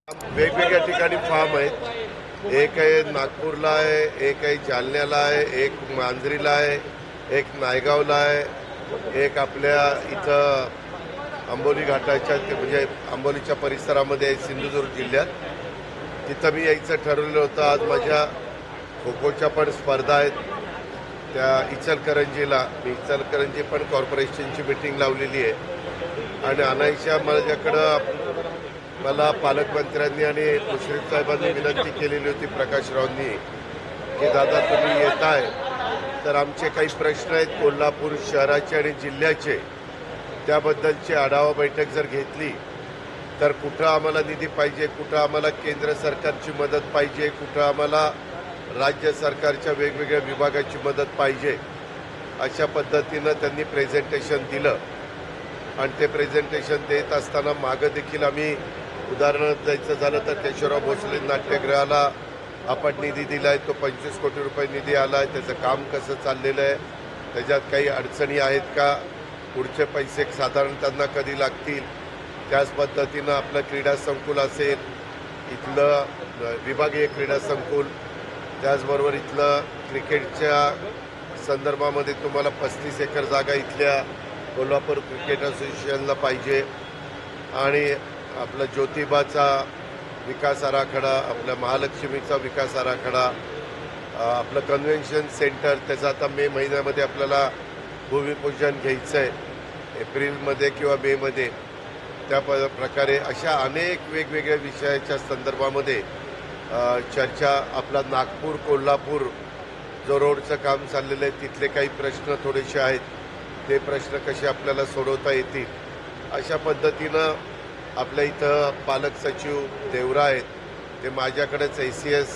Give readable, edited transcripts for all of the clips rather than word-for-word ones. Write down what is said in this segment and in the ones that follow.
वेगवेगळ्या ठिकाणी फार्म आहेत. एक आहे नागपूरला आहे, एक आहे जालन्याला आहे, एक मांजरीला आहे, एक नायगावला आहे, एक आपल्या इथं आंबोली घाटाच्या म्हणजे आंबोलीच्या परिसरामध्ये आहे सिंधुदुर्ग जिल्ह्यात. तिथं मी यायचं ठरवलं होतं. आज माझ्या खो खोच्या पण स्पर्धा आहेत त्या इचलकरंजीला. मी इचलकरंजी पण कॉर्पोरेशनची मिटिंग लावलेली आहे आणि अनायशा माझ्याकडं मला पालकमंत्र्यांनी आणि मुश्रीफ साहेबांनी विनंती केलेली होती, प्रकाशरावांनी, की दादा तुम्ही येताय तर आमचे काही प्रश्न आहेत कोल्हापूर शहराचे आणि जिल्ह्याचे, त्याबद्दलची आढावा बैठक जर घेतली तर कुठं आम्हाला निधी पाहिजे, कुठं आम्हाला केंद्र सरकारची मदत पाहिजे, कुठं आम्हाला राज्य सरकारच्या वेगवेगळ्या विभागाची मदत पाहिजे, अशा पद्धतीनं त्यांनी प्रेझेंटेशन दिलं. आणि ते प्रेझेंटेशन देत असताना मागं देखील आम्ही उदाहरणार्थ द्यायचं झालं तर केशवराव भोसले नाट्यगृहाला आपण निधी दिला आहे, तो 25 कोटी रुपये निधी आला आहे. त्याचं काम कसं चाललेलं आहे, त्याच्यात काही अडचणी आहेत का, पुढचे पैसे साधारण त्यांना कधी लागतील. त्याच पद्धतीनं आपलं क्रीडा संकुल असेल, इथलं विभागीय क्रीडा संकुल, त्याचबरोबर इथलं क्रिकेटच्या संदर्भामध्ये तुम्हाला 35 एकर जागा इथल्या कोल्हापूर क्रिकेट असोसिएशनला पाहिजे. आणि आपला ज्योतिबाचा विकास आराखडा, आपल्या महालक्ष्मीचा विकास आराखडा, आपलं कन्व्हेन्शन सेंटर, त्याचं आता मे महिन्यामध्ये आपल्याला भूमिपूजन घ्यायचं आहे, एप्रिलमध्ये किंवा मेमध्ये. त्या प्रकारे अशा अनेक वेगवेगळ्या विषयाच्या संदर्भामध्ये चर्चा. आपला नागपूर कोल्हापूर जो रोडचं काम चाललेलं आहे, तिथले काही प्रश्न थोडेसे आहेत, ते प्रश्न कसे आपल्याला सोडवता येतील, अशा पद्धतीनं आपल्या इथं पालक सचिव देवरा आहेत, ते माझ्याकडेच ACS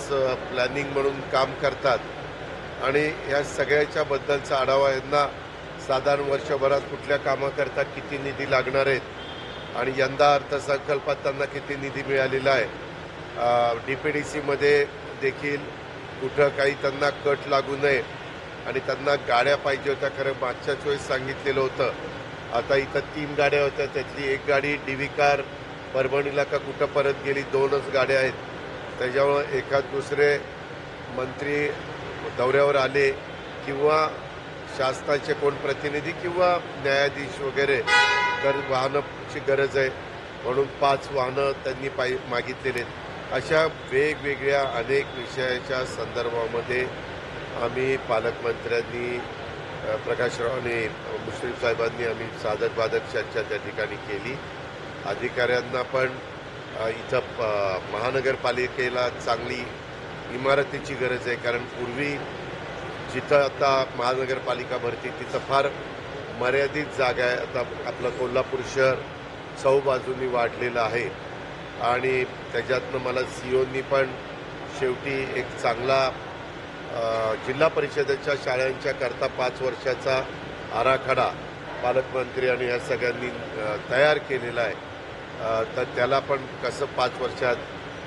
प्लॅनिंग म्हणून काम करतात आणि ह्या सगळ्याच्या बद्दलचा आढावा यांना साधारण वर्षभरात कुठल्या कामाकरता किती निधी लागणार आहेत आणि यंदा अर्थसंकल्पात त्यांना किती निधी मिळालेला आहे. DPDCमध्ये देखील कुठं काही त्यांना कट लागू नये आणि त्यांना गाड्या पाहिजे होत्या. खरं मागच्याच वेळेस सांगितलेलं होतं. आता इथं 3 गाड्या होत्या, त्यातली एक गाडी DV कार परभणीला का कुठं परत गेली, 2च गाड्या आहेत. त्याच्यामुळं एखाद दुसरे मंत्री दौऱ्यावर आले किंवा शासनाचे कोण प्रतिनिधी किंवा न्यायाधीश वगैरे, तर वाहनाची गरज आहे म्हणून 5 वाहनं त्यांनी मागितलेले आहेत. अशा वेगवेगळ्या अनेक विषयाच्या संदर्भामध्ये आम्ही पालकमंत्र्यांनी, प्रकाशराव आणि मुश्रीफ साहेबांनी आम्ही साधक बाधक चर्चा त्या ठिकाणी केली. अधिकाऱ्यांना पण इथं महानगरपालिकेला चांगली इमारतीची गरज आहे, कारण पूर्वी जिथं आता महानगरपालिका भरती तिथं फार मर्यादित जागा आहे. आता आपलं कोल्हापूर शहर चौबाजूंनी वाढलेलं आहे आणि त्याच्यातनं मला COनी पण शेवटी एक चांगला जिल्हा परिषदेच्या शाळांच्या करता 5 वर्षाचा आराखडा पालकमंत्री आणि या सगळ्यांनी तयार केलेला आहे. तर त्याला पण कसं 5 वर्षात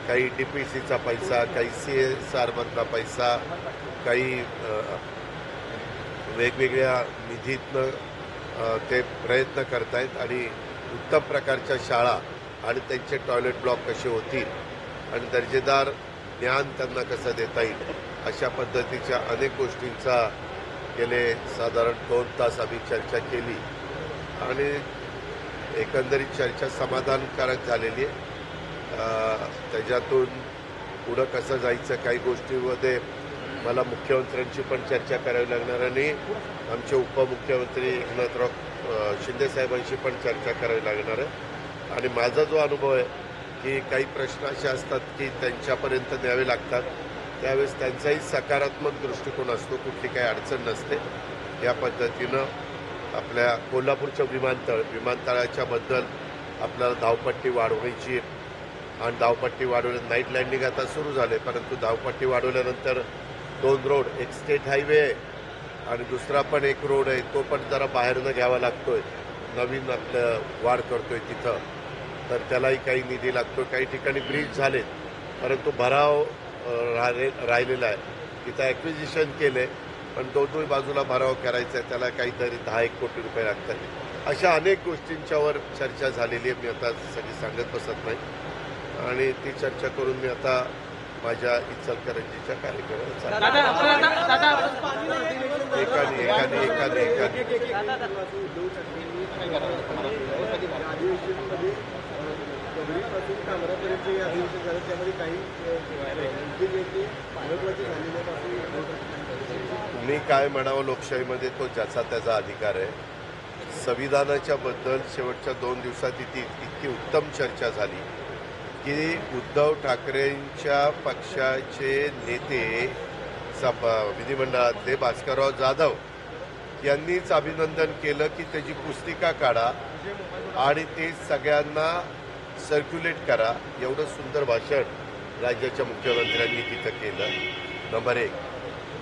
काही DPCचा पैसा, काही CSRमधला पैसा, काही वेगवेगळ्या निधीतनं ते प्रयत्न करतायत आणि उत्तम प्रकारच्या शाळा आणि त्यांचे टॉयलेट ब्लॉक कसे होतील आणि दर्जेदार ज्ञान त्यांना कसं देता येईल, अशा पद्धतीच्या अनेक गोष्टींचा गेले साधारण 2 तास आम्ही चर्चा केली आणि एकंदरीत चर्चा समाधानकारक झालेली आहे. त्याच्यातून पुढं कसं जायचं, काही गोष्टींमध्ये मला मुख्यमंत्र्यांची पण चर्चा करावी लागणार आणि आमचे उपमुख्यमंत्री एकनाथराव शिंदेसाहेबांशी पण चर्चा करावी लागणार आहे. आणि माझा जो अनुभव आहे की काही प्रश्न असे असतात की त्यांच्यापर्यंत न्यावे लागतात, त्यावेळेस त्यांचाही सकारात्मक दृष्टिकोन असतो, कुठली काही अडचण नसते. या पद्धतीनं आपल्या कोल्हापूरचं विमानतळाच्या बद्दल आपल्याला धावपट्टी वाढवायची आणि धावपट्टी वाढवल्या, नाईट लँडिंग आता सुरू झाले, परंतु धावपट्टी वाढवल्यानंतर 2 रोड, एक स्टेट हायवे आहे आणि दुसरा पण एक रोड आहे, तो पण जरा बाहेरनं घ्यावा लागतोय, नवीन आपलं वाढ करतोय तिथं, तर त्यालाही काही निधी लागतो. काही ठिकाणी ब्रिज झालेत परंतु भराव राहिलेला आहे. तिथं ॲक्विजिशन केले पण दोन्ही बाजूला भराव करायचा आहे, त्याला काहीतरी 10-1 कोटी रुपये लागतात. अशा अनेक गोष्टींच्यावर चर्चा झालेली आहे. मी आता सगळी सांगत बसत नाही. आणि ती चर्चा करून मी आता माझ्या इचलकरंजीच्या कार्यक्रमात चाललो. एकाने एकाने एकाने एकाने मी काय म्हणावं, लोकशाहीमध्ये तो ज्याचा त्याचा अधिकार आहे. संविधानाच्या बद्दल शेवटच्या 2 दिवसात इतकी उत्तम चर्चा झाली की उद्धव ठाकरेंच्या पक्षाचे नेते विधिमंडळातले भास्करराव जाधव यांनीच अभिनंदन केलं की त्याची पुस्तिका काढा आणि ते सगळ्यांना सर्क्युलेट करा. एवढं सुंदर भाषण राज्याच्या मुख्यमंत्र्यांनी तिथं केलं. नंबर 1,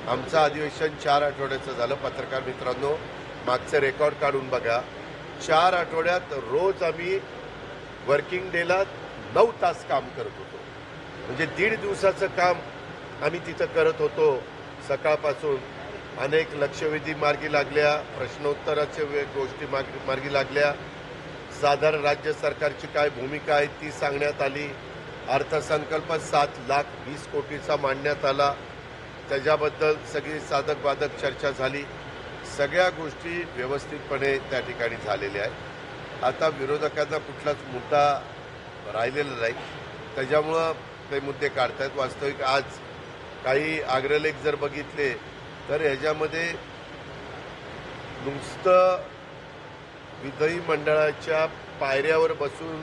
आमचं अधिवेशन 4 आठवड्याचं झालं. पत्रकार मित्रांनो, मागचं रेकॉर्ड काढून बघा. 4 आठवड्यात रोज आम्ही वर्किंग डेला 9 तास काम करत होतो. म्हणजे 1.5 दिवसाचं काम आम्ही तिथं करत होतो. सकाळपासून अनेक लक्षवेधी मार्गी लागल्या, प्रश्नोत्तराच्या गोष्टी मार्गी लागल्या. साधारण राज्य सरकारची काय भूमिका आहे ती सांगण्यात आली. अर्थसंकल्प 7,20,00,000 कोटीचा मांडण्यात आला. त्याच्याबद्दल सगळी साधक बाधक चर्चा झाली. सगळ्या गोष्टी व्यवस्थितपणे त्या ठिकाणी झालेल्या आहेत. आता विरोधकांना कुठलाच मुद्दा राहिलेला नाही, त्याच्यामुळं ते मुद्दे काढतायत. वास्तविक आज काही अग्रलेख जर बघितले तर ह्याच्यामध्ये नुसतं विधिमंडळाच्या पायऱ्यावर बसून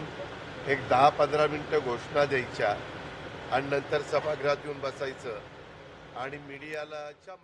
एक 10-15 मिनिटं घोषणा द्यायच्या आणि नंतर सभागृहात येऊन बसायचं आणि मीडियाच्या